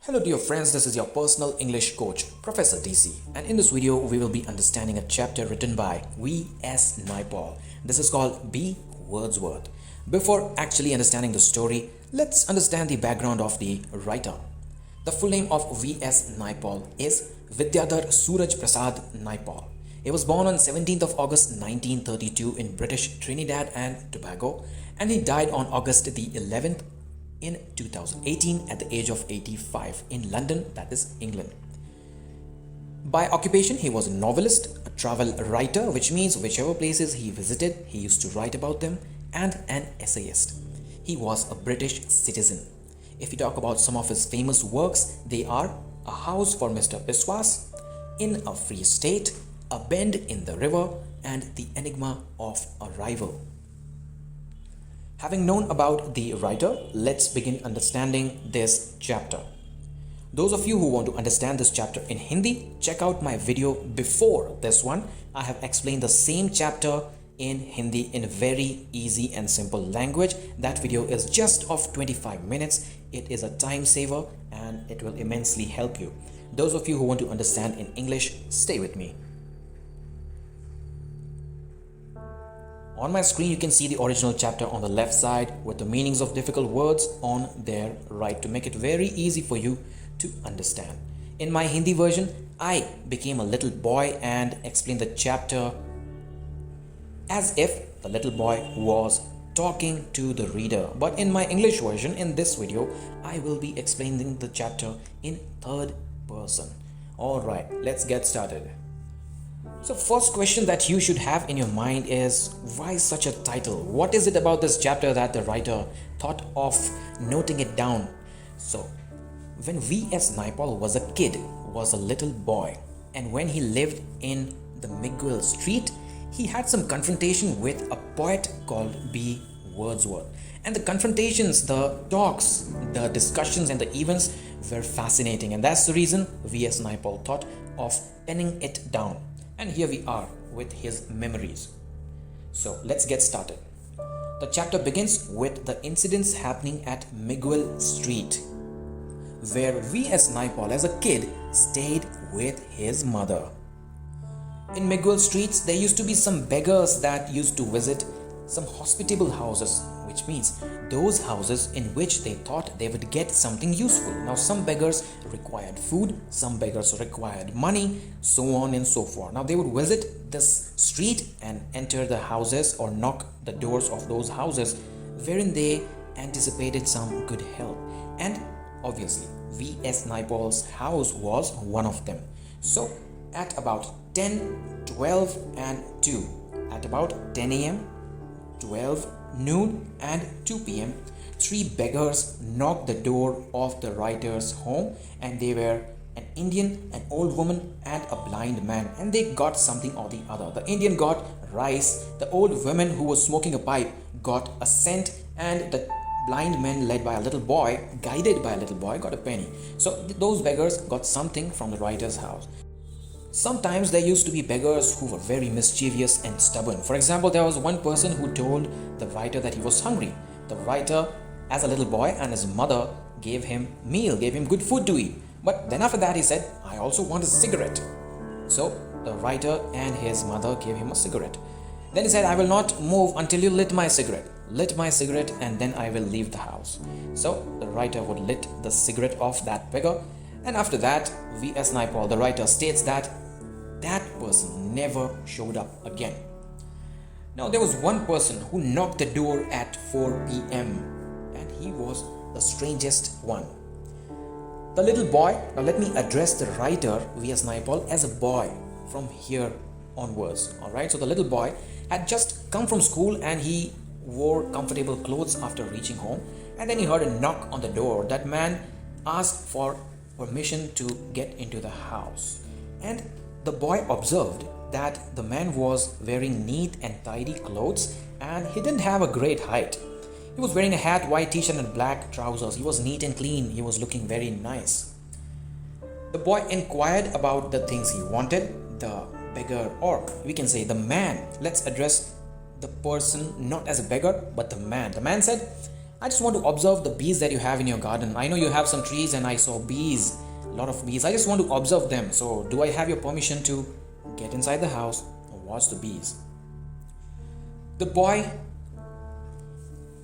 Hello dear friends, this is your personal English coach, Professor DC, and in this video we will be understanding a chapter written by V.S. Naipaul. This is called B. Wordsworth. Before actually understanding the story, let's understand the background of the writer. The full name of V.S. Naipaul is Vidyadhar Suraj Prasad Naipaul. He was born on 17th of August 1932 in British Trinidad and Tobago, and he died on August the 11th in 2018 at the age of 85 in London, that is England. By occupation, he was a novelist, a travel writer, which means whichever places he visited, he used to write about them, and an essayist. He was a British citizen. If we talk about some of his famous works, they are A House for Mr. Biswas, In a Free State, A Bend in the River, and The Enigma of a Rival. Having known about the writer, let's begin understanding this chapter. Those of you who want to understand this chapter in Hindi, check out my video before this one. I have explained the same chapter in Hindi in very easy and simple language. That video is just of 25 minutes. It is a time saver and it will immensely help you. Those of you who want to understand in English, stay with me. On my screen, you can see the original chapter on the left side with the meanings of difficult words on their right to make it very easy for you to understand. In my Hindi version, I became a little boy and explained the chapter as if the little boy was talking to the reader. But in my English version, in this video, I will be explaining the chapter in third person. Alright, let's get started. So first question that you should have in your mind is, why such a title? What is it about this chapter that the writer thought of noting it down? So when V.S. Naipaul was a kid, was a little boy, and when he lived in the Miguel Street, he had some confrontation with a poet called B. Wordsworth. And the confrontations, the talks, the discussions and the events were fascinating, and that's the reason V.S. Naipaul thought of penning it down. And here we are with his memories. So let's get started. The chapter begins with the incidents happening at Miguel Street, where V.S. Naipaul as a kid stayed with his mother. In Miguel Streets, there used to be some beggars that used to visit some hospitable houses, which means those houses in which they thought they would get something useful. Now some beggars required food, some beggars required money, so on and so forth. Now they would visit this street and enter the houses or knock the doors of those houses wherein they anticipated some good help. And obviously V.S. Naipaul's house was one of them. So at about 10, 12 and 2, at about 10 a.m., 12, noon and 2 p.m., three beggars knocked the door of the writer's home, and they were an Indian, an old woman and a blind man, and they got something or the other. The Indian got rice, the old woman who was smoking a pipe got a cent, and the blind man led by a little boy, guided by a little boy, got a penny. So those beggars got something from the writer's house. Sometimes there used to be beggars who were very mischievous and stubborn. For example, there was one person who told the writer that he was hungry. The writer, as a little boy, and his mother gave him meal, gave him good food to eat. But then after that he said, I also want a cigarette. So the writer and his mother gave him a cigarette. Then he said, I will not move until you lit my cigarette. Lit my cigarette and then I will leave the house. So the writer would lit the cigarette of that beggar. And after that, V.S. Naipaul, the writer, states that person never showed up again. Now there was one person who knocked the door at 4 p.m. and he was the strangest one. The little boy, now let me address the writer V.S. Naipaul as a boy from here onwards. Alright, so the little boy had just come from school and he wore comfortable clothes after reaching home, and then he heard a knock on the door. That man asked for permission to get into the house, and the boy observed that the man was wearing neat and tidy clothes and he didn't have a great height. He was wearing a hat, white t-shirt and black trousers. He was neat and clean. He was looking very nice. The boy inquired about the things he wanted. The beggar, or we can say the man. Let's address the person not as a beggar but the man. The man said, I just want to observe the bees that you have in your garden. I know you have some trees and I saw bees, a lot of bees. I just want to observe them. So, do I have your permission to get inside the house and watch the bees? The boy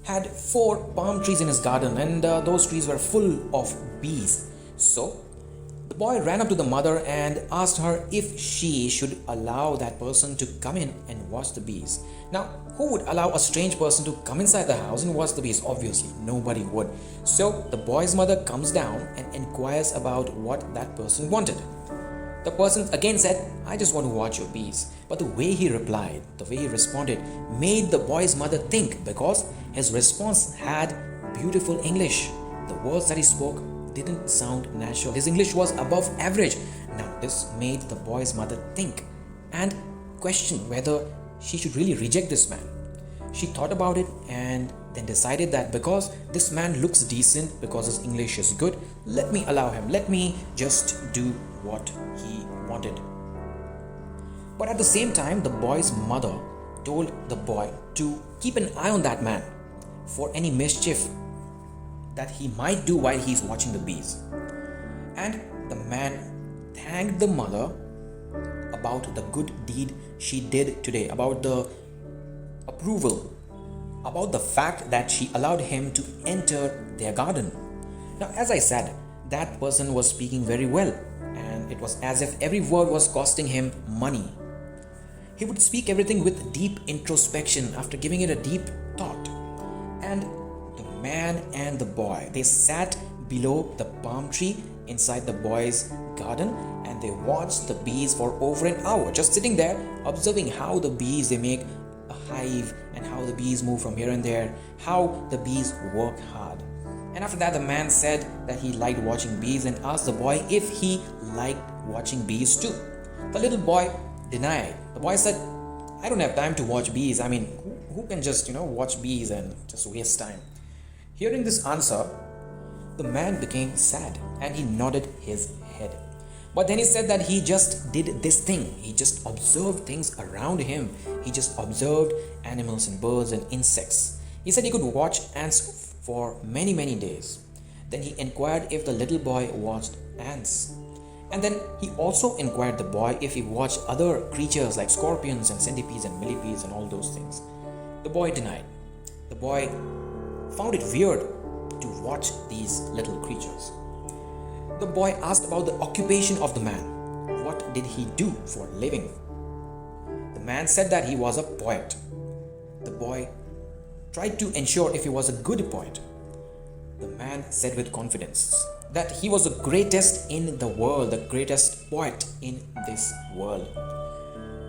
had 4 palm trees in his garden, and those trees were full of bees. So, the boy ran up to the mother and asked her if she should allow that person to come in and watch the bees. Now, who would allow a strange person to come inside the house and watch the bees? Obviously, nobody would. So, the boy's mother comes down and inquires about what that person wanted. The person again said, I just want to watch your bees. But the way he replied, the way he responded, made the boy's mother think, because his response had beautiful English. The words that he spoke didn't sound natural. His English was above average. Now, this made the boy's mother think and question whether she should really reject this man. She thought about it and then decided that because this man looks decent, because his English is good, let me allow him. Let me just do what he wanted. But at the same time, the boy's mother told the boy to keep an eye on that man for any mischief that he might do while he's watching the bees. And the man thanked the mother about the good deed she did today, about the approval, about the fact that she allowed him to enter their garden. Now, as I said, that person was speaking very well, and it was as if every word was costing him money. He would speak everything with deep introspection after giving it a deep thought. And the man and the boy, they sat below the palm tree inside the boy's garden, and they watched the bees for over an hour, just sitting there observing how the bees, they make a hive, and how the bees move from here and there, how the bees work hard. And after that, the man said that he liked watching bees and asked the boy if he liked watching bees too. The little boy denied. The boy said, I don't have time to watch bees. I mean, who can just, watch bees and just waste time? Hearing this answer, the man became sad and he nodded his head. But then he said that he just did this thing. He just observed things around him. He just observed animals and birds and insects. He said he could watch ants for many, many days. Then he inquired if the little boy watched ants. And then he also inquired the boy if he watched other creatures like scorpions and centipedes and millipedes and all those things. The boy denied. The boy found it weird to watch these little creatures. The boy asked about the occupation of the man. What did he do for a living? The man said that he was a poet. The boy tried to ensure if he was a good poet. The man said with confidence that he was the greatest in the world, the greatest poet in this world.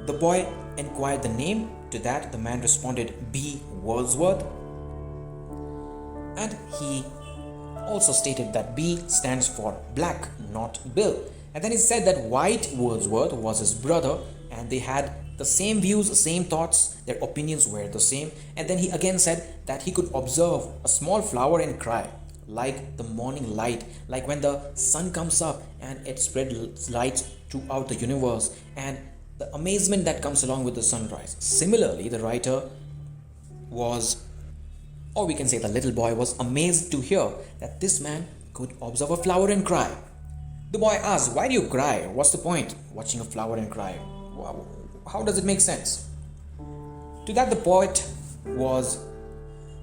The boy inquired the name. To that, the man responded, B. Wordsworth. And he also stated that B stands for black, not Bill. And then he said that White Wordsworth was his brother, and they had the same views, same thoughts, their opinions were the same. And then he again said that he could observe a small flower and cry, like the morning light, like when the sun comes up and it spreads light throughout the universe, and the amazement that comes along with the sunrise. Similarly, the writer was, or we can say the little boy was amazed to hear that this man could observe a flower and cry. The boy asked, why do you cry? What's the point watching a flower and cry? How does it make sense? To that, the poet was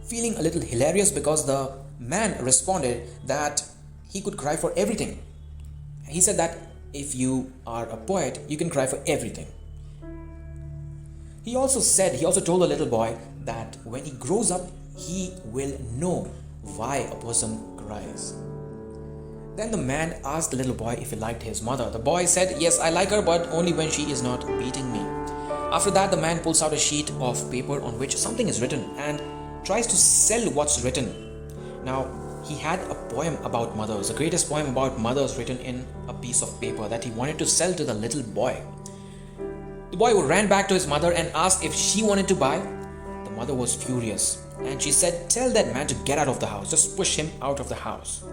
feeling a little hilarious because the man responded that he could cry for everything. He said that if you are a poet, you can cry for everything. He also told the little boy that when he grows up, he will know why a person cries. Then the man asked the little boy if he liked his mother. The boy said, yes, I like her, but only when she is not beating me. After that, the man pulls out a sheet of paper on which something is written and tries to sell what's written. Now, he had a poem about mothers, the greatest poem about mothers written in a piece of paper that he wanted to sell to the little boy. The boy ran back to his mother and asked if she wanted to buy. The mother was furious and she said, tell that man to get out of the house, just push him out of the house.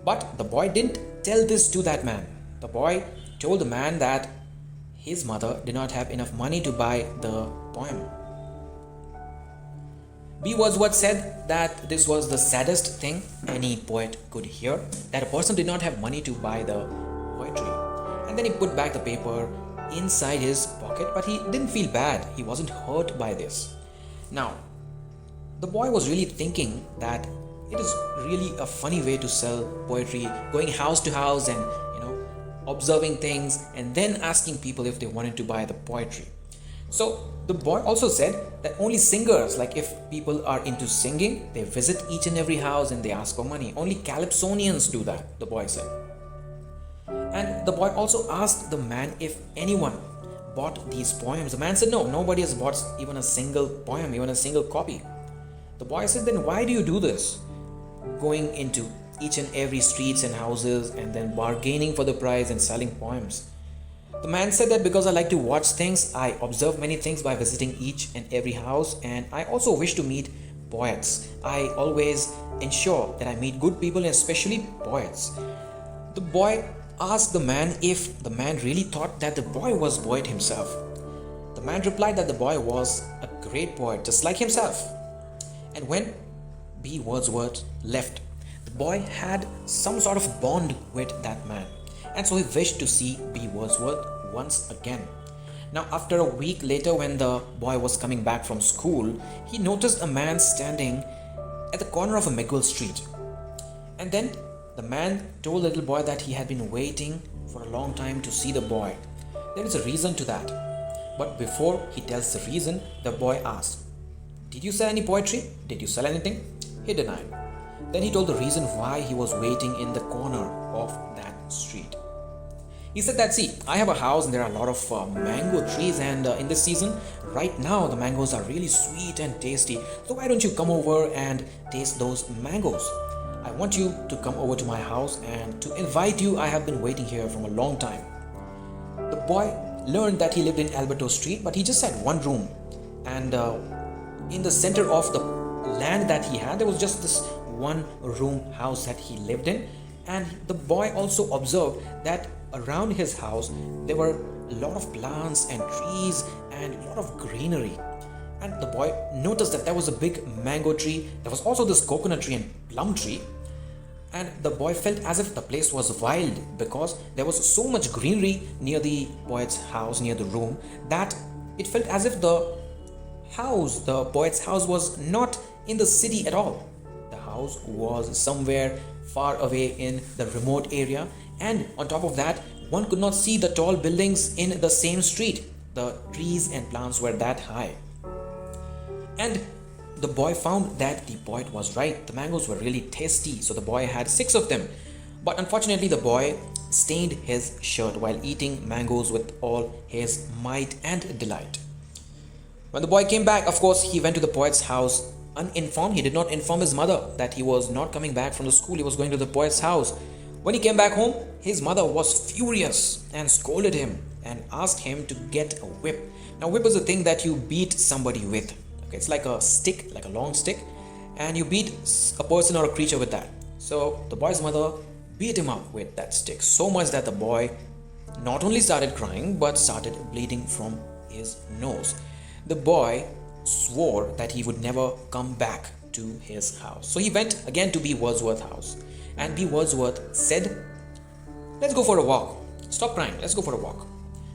But the boy didn't tell this to that man. The boy told the man that his mother did not have enough money to buy the poem. B. Wordsworth said that this was the saddest thing any poet could hear, that a person did not have money to buy the poetry. And then he put back the paper inside his pocket, but he didn't feel bad. He wasn't hurt by this. Now, the boy was really thinking that it is really a funny way to sell poetry, going house to house and observing things and then asking people if they wanted to buy the poetry. So the boy also said that only singers, like if people are into singing, they visit each and every house and they ask for money. Only calypsonians do that, the boy said. And the boy also asked the man if anyone bought these poems. The man said no, nobody has bought even a single poem, even a single copy. The boy said, then why do you do this? Going into each and every streets and houses and then bargaining for the price and selling poems. The man said that because I like to watch things, I observe many things by visiting each and every house, and I also wish to meet poets. I always ensure that I meet good people, and especially poets. The boy asked the man if the man really thought that the boy was poet himself. The man replied that the boy was a great poet just like himself. And when B. Wordsworth left, the boy had some sort of bond with that man, and so he wished to see B. Wordsworth once again. Now, after a week later, when the boy was coming back from school, he noticed a man standing at the corner of a McGill Street. And then the man told the little boy that he had been waiting for a long time to see the boy. There is a reason to that. But before he tells the reason, the boy asked, "Did you sell any poetry? Did you sell anything?" He denied. Then he told the reason why he was waiting in the corner of that street. He said that, see, I have a house and there are a lot of mango trees, and in this season, right now, the mangoes are really sweet and tasty. So why don't you come over and taste those mangoes? I want you to come over to my house and to invite you. I have been waiting here from a long time. The boy learned that he lived in Alberto Street, but he just had one room. And in the center of the land that he had, there was just this one room house that he lived in. And the boy also observed that around his house there were a lot of plants and trees and a lot of greenery. And the boy noticed that there was a big mango tree. There was also this coconut tree and plum tree. And the boy felt as if the place was wild because there was so much greenery near the poet's house, near the room, that it felt as if the poet's house was not in the city at all. The house was somewhere far away in the remote area, and on top of that, one could not see the tall buildings in the same street. The trees and plants were that high. And the boy found that the poet was right. The mangoes were really tasty, so the boy had 6 of them. But unfortunately, the boy stained his shirt while eating mangoes with all his might and delight. When the boy came back, of course, he went to the poet's house uninformed. He did not inform his mother that he was not coming back from the school. He was going to the poet's house. When he came back home, his mother was furious and scolded him and asked him to get a whip. Now, whip is a thing that you beat somebody with. Okay, it's like a stick, like a long stick, and you beat a person or a creature with that. So the boy's mother beat him up with that stick so much that the boy not only started crying but started bleeding from his nose. The boy swore that he would never come back to his house. So he went again to B. Wordsworth's house, and B. Wordsworth said, "Let's go for a walk. Stop crying, let's go for a walk."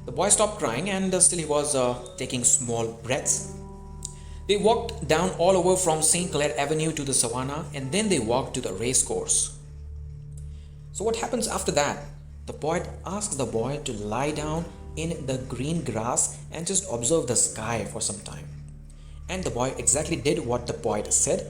The boy stopped crying, and still he was taking small breaths. They walked down all over from St. Clair Avenue to the Savannah, and then they walked to the race course. So what happens after that? The poet asks the boy to lie down in the green grass and just observe the sky for some time. And the boy exactly did what the poet said.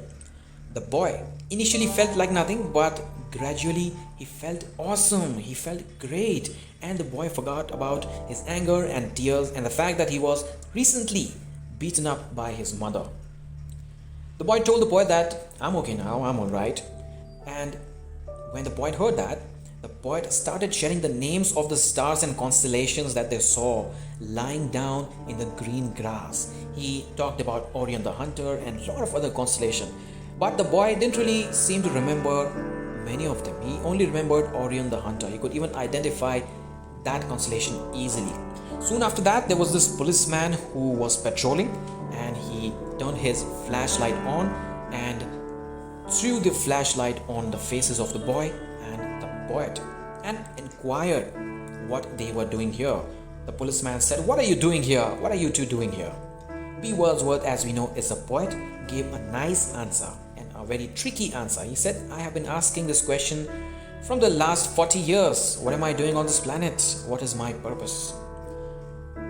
The boy initially felt like nothing, but gradually he felt awesome, he felt great, and the boy forgot about his anger and tears and the fact that he was recently beaten up by his mother. The boy told the poet that, "I'm okay now, I'm alright." And when the poet heard that, the poet started sharing the names of the stars and constellations that they saw lying down in the green grass. He talked about Orion the Hunter and a lot of other constellations. But the boy didn't really seem to remember many of them. He only remembered Orion the Hunter. He could even identify that constellation easily. Soon after that, there was this policeman who was patrolling, and he he turned his flashlight on and threw the flashlight on the faces of the boy and the poet and inquired what they were doing here. The policeman said, "What are you doing here? What are you two doing here?" B. Wordsworth, as we know, is a poet, gave a nice answer and a very tricky answer. He said, "I have been asking this question from the last 40 years. What am I doing on this planet? What is my purpose?"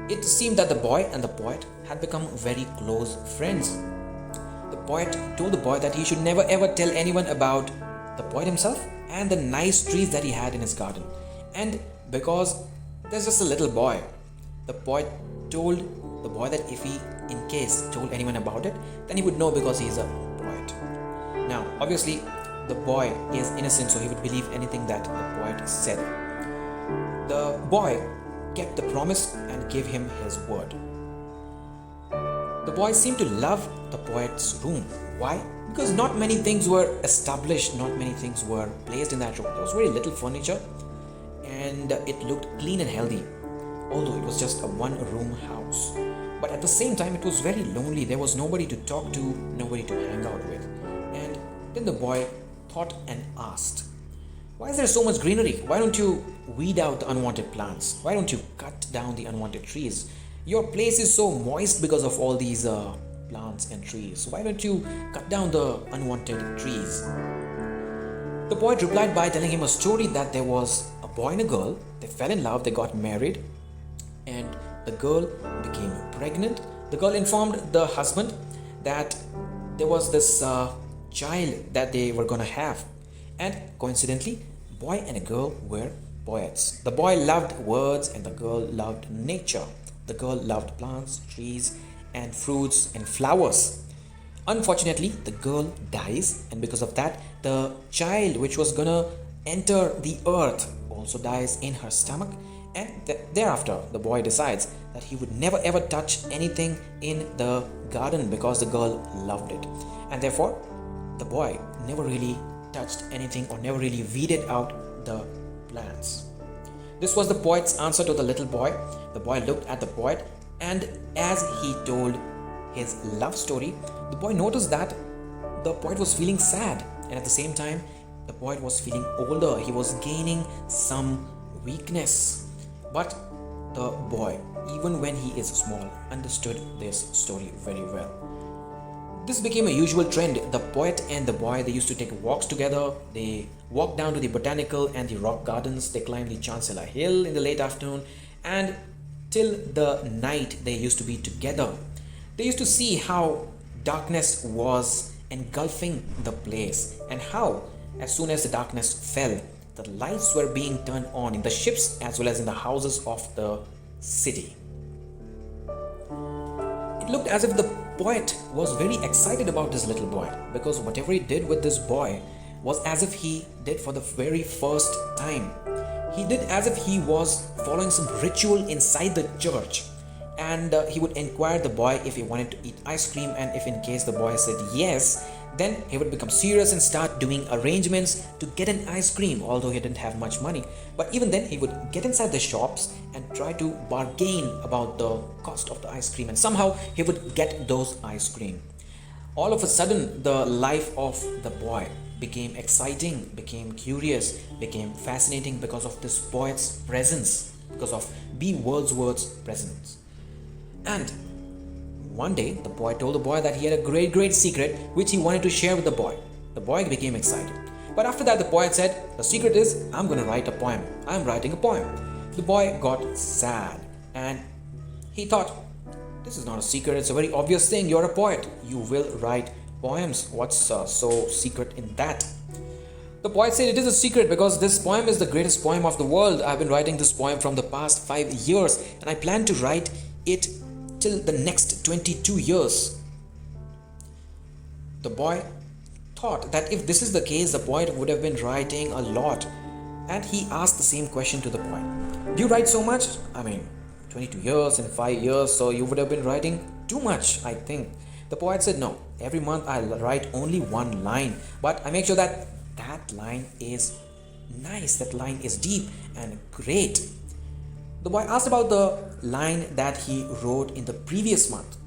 It seemed that the boy and the poet had become very close friends. The poet told the boy that he should never ever tell anyone about the poet himself and the nice trees that he had in his garden. And because there's just a little boy, the poet told the boy that if he in case told anyone about it, then he would know because he is a poet. Now, obviously, the boy is innocent, so he would believe anything that the poet said. The boy kept the promise and gave him his word. The boy seemed to love the poet's room. Why? Because not many things were established, not many things were placed in that room. There was very little furniture and it looked clean and healthy, although it was just a one-room house. But at the same time, it was very lonely. There was nobody to talk to, nobody to hang out with. And then the boy thought and asked, "Why is there so much greenery? Why don't you weed out the unwanted plants? Why don't you cut down the unwanted trees? Your place is so moist because of all these plants and trees. Why don't you cut down the unwanted trees?" The poet replied by telling him a story that there was a boy and a girl. They fell in love, they got married, and the girl became pregnant. The girl informed the husband that there was this child that they were going to have. And coincidentally, boy and a girl were poets. The boy loved words and the girl loved nature. The girl loved plants, trees, and fruits and flowers. Unfortunately, the girl dies, and because of that, the child which was gonna enter the earth also dies in her stomach. And thereafter, the boy decides that he would never ever touch anything in the garden because the girl loved it. And therefore, the boy never really touched anything or never really weeded out the plants. This was the poet's answer to the little boy. The boy looked at the poet, and as he told his love story, the boy noticed that the poet was feeling sad, and at the same time, the poet was feeling older. He was gaining some weakness. But the boy, even when he is small, understood this story very well. This became a usual trend. The poet and the boy, they used to take walks together. They walked down to the botanical and the rock gardens. They climbed the Chancellor Hill in the late afternoon, and till the night they used to be together. They used to see how darkness was engulfing the place, and how as soon as the darkness fell, the lights were being turned on in the ships as well as in the houses of the city. It looked as if the poet was very excited about this little boy, because whatever he did with this boy was as if he did for the very first time. He did as if he was following some ritual inside the church, and he would inquire the boy if he wanted to eat ice cream, and if in case the boy said yes, then he would become serious and start doing arrangements to get an ice cream, although he didn't have much money. But even then, he would get inside the shops and try to bargain about the cost of the ice cream, and somehow he would get those ice cream. All of a sudden, the life of the boy became exciting, became curious, became fascinating because of this poet's presence, because of B. Wordsworth's presence. And one day, the boy told the boy that he had a great secret which he wanted to share with the boy. The boy became excited. But after that, the poet said, "The secret is, I'm going to write a poem. I'm writing a poem." The boy got sad, and he thought, "This is not a secret. It's a very obvious thing. You're a poet. You will write poems. What's so secret in that?" The poet said, "It is a secret because this poem is the greatest poem of the world. I've been writing this poem from the past 5 years, and I plan to write it till the next 22 years. The boy thought that if this is the case, the poet would have been writing a lot, and he asked the same question to the poet. "Do you write so much? I mean, 22 years and 5 years, so you would have been writing too much, I think." The poet said, "No, every month I write only one line, but I make sure that that line is nice, that line is deep and great." The boy asked about the line that he wrote in the previous month.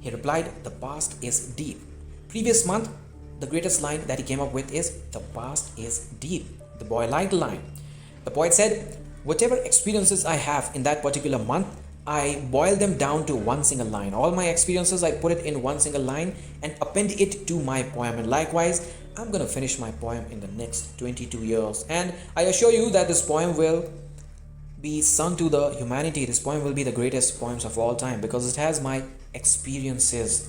He replied, "The past is deep." Previous month, the greatest line that he came up with is, "The past is deep." The boy liked the line. The poet said, "Whatever experiences I have in that particular month, I boil them down to one single line. All my experiences, I put it in one single line and append it to my poem. And likewise, I'm going to finish my poem in the next 22 years. And I assure you that this poem will be sung to the humanity. This poem will be the greatest poems of all time because it has my experiences."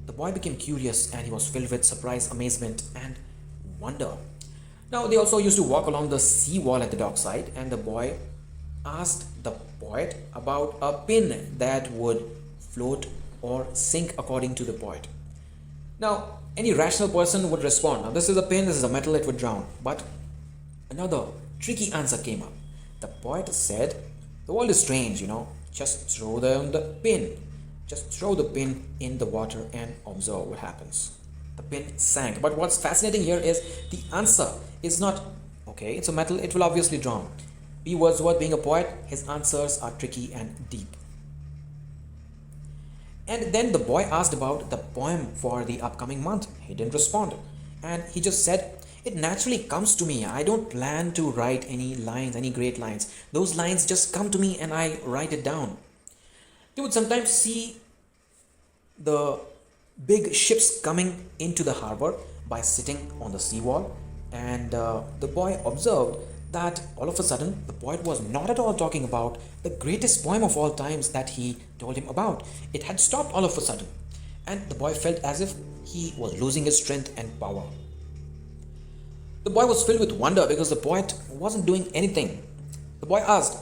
The boy became curious and he was filled with surprise, amazement, and wonder. Now, they also used to walk along the sea wall at the dockside, and the boy asked the poet about a pin that would float or sink according to the poet. Now, any rational person would respond, "Now, this is a pin, this is a metal, it would drown." But another tricky answer came up. The poet said, "The world is strange, just throw down the pin. Just throw the pin in the water and observe what happens." The pin sank. But what's fascinating here is the answer is not, "Okay, it's a metal, it will obviously drown." B. Wordsworth, being a poet, his answers are tricky and deep. And then the boy asked about the poem for the upcoming month. He didn't respond. And he just said, "It naturally comes to me. I don't plan to write any lines, any great lines. Those lines just come to me and I write it down." They would sometimes see the big ships coming into the harbor by sitting on the seawall, and the boy observed that all of a sudden the poet was not at all talking about the greatest poem of all times that he told him about. It had stopped all of a sudden, and the boy felt as if he was losing his strength and power. The boy was filled with wonder because the poet wasn't doing anything. The boy asked,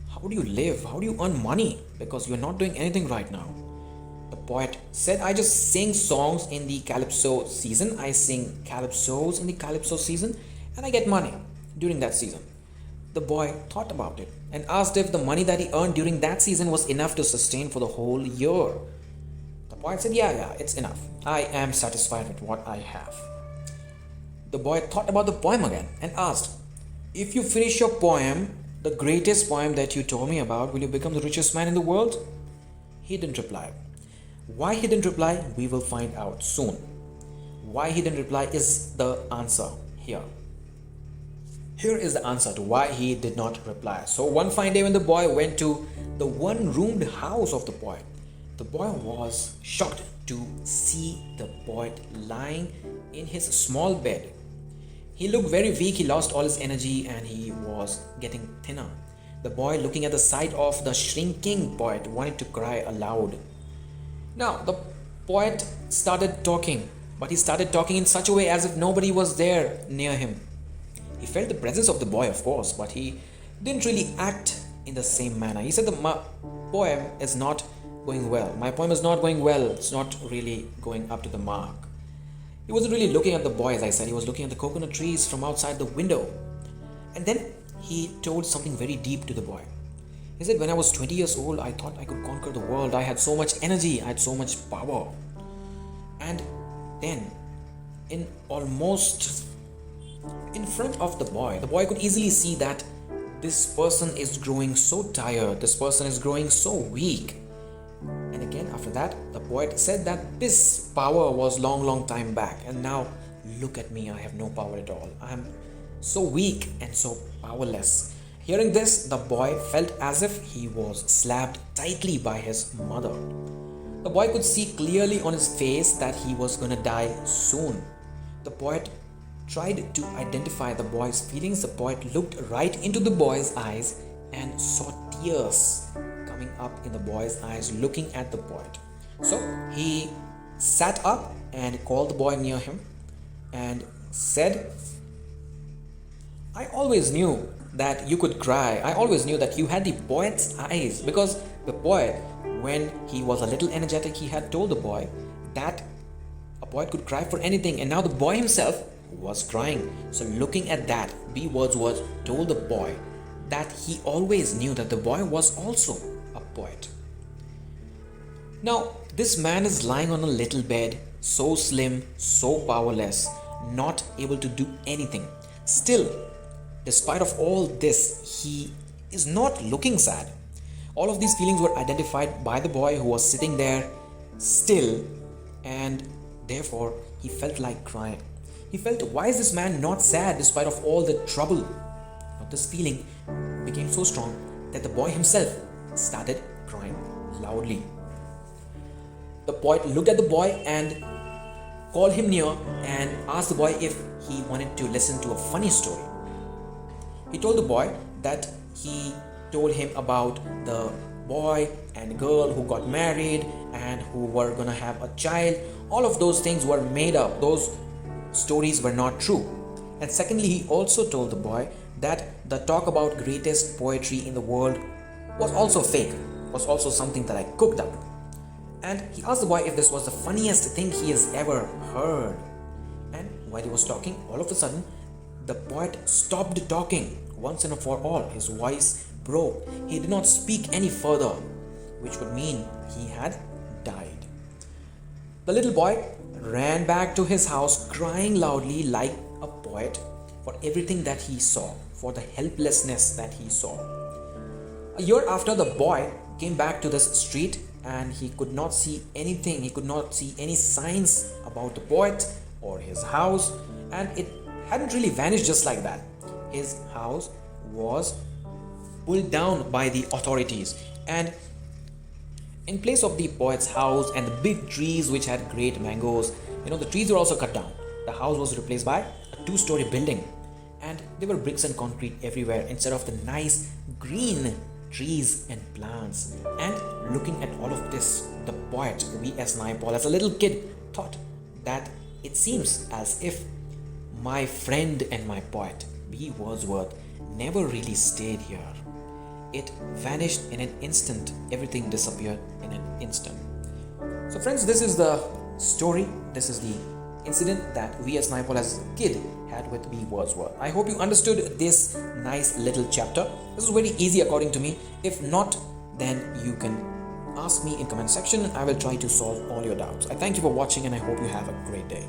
"How do you live? How do you earn money? Because you're not doing anything right now." The poet said, "I just sing songs in the calypso season. I sing calypsos in the calypso season and I get money during that season." The boy thought about it and asked if the money that he earned during that season was enough to sustain for the whole year. The poet said, yeah, it's enough. I am satisfied with what I have." The boy thought about the poem again and asked, "If you finish your poem, the greatest poem that you told me about, will you become the richest man in the world?" He didn't reply. Why he didn't reply, we will find out soon. Why he didn't reply is the answer here. Here is the answer to why he did not reply. So one fine day when the boy went to the one-roomed house of the poet, the boy was shocked to see the poet lying in his small bed. He looked very weak, he lost all his energy and he was getting thinner. The boy, looking at the sight of the shrinking poet, wanted to cry aloud. Now, the poet started talking, but he started talking in such a way as if nobody was there near him. He felt the presence of the boy, of course, but he didn't really act in the same manner. He said, "My poem is not going well. My poem is not going well. It's not really going up to the mark." He wasn't really looking at the boy, as I said. He was looking at the coconut trees from outside the window. And then he told something very deep to the boy. He said, "When I was 20 years old, I thought I could conquer the world. I had so much energy. I had so much power." And then, in front of the boy could easily see that this person is growing so tired. This person is growing so weak. And again, after that, the poet said that this power was long time back. And now, look at me. I have no power at all. I am so weak and so powerless. Hearing this, the boy felt as if he was slapped tightly by his mother. The boy could see clearly on his face that he was going to die soon. The poet tried to identify the boy's feelings. The poet looked right into the boy's eyes and saw tears coming up in the boy's eyes looking at the poet. So he sat up and called the boy near him and said, "I always knew that you could cry. I always knew that you had the poet's eyes," because the poet, when he was a little energetic, he had told the boy that a poet could cry for anything, and now the boy himself was crying. So looking at that, B. Wordsworth told the boy that he always knew that the boy was also a poet. Now, this man is lying on a little bed, so slim, so powerless, not able to do anything. Still, despite of all this, he is not looking sad. All of these feelings were identified by the boy who was sitting there still, and therefore he felt like crying. He felt, why is this man not sad despite of all the trouble? Now, this feeling became so strong that the boy himself started crying loudly. The poet looked at the boy and called him near and asked the boy if he wanted to listen to a funny story. He told the boy that he told him about the boy and girl who got married and who were gonna have a child. All of those things were made up. Those stories were not true. And secondly, he also told the boy that the talk about greatest poetry in the world was also fake, was also something that I cooked up. And he asked the boy if this was the funniest thing he has ever heard. And while he was talking, all of a sudden, the poet stopped talking once and for all. His voice broke. He did not speak any further, which would mean he had died. The little boy ran back to his house crying loudly like a poet for everything that he saw, for the helplessness that he saw. A year after, the boy came back to this street and he could not see anything. He could not see any signs about the poet or his house, and it hadn't really vanished just like that. His house was pulled down by the authorities, and in place of the poet's house and the big trees which had great mangoes, the trees were also cut down. The house was replaced by a 2-story building, and there were bricks and concrete everywhere instead of the nice green trees and plants. And looking at all of this, the poet V.S. Naipaul, as a little kid, thought that it seems as if my friend and my poet, B. Wordsworth, never really stayed here. It vanished in an instant. Everything disappeared in an instant. So friends, this is the story. This is the incident that V.S. Naipaul as a kid had with B. Wordsworth. I hope you understood this nice little chapter. This is very easy according to me. If not, then you can ask me in comment section and I will try to solve all your doubts. I thank you for watching and I hope you have a great day.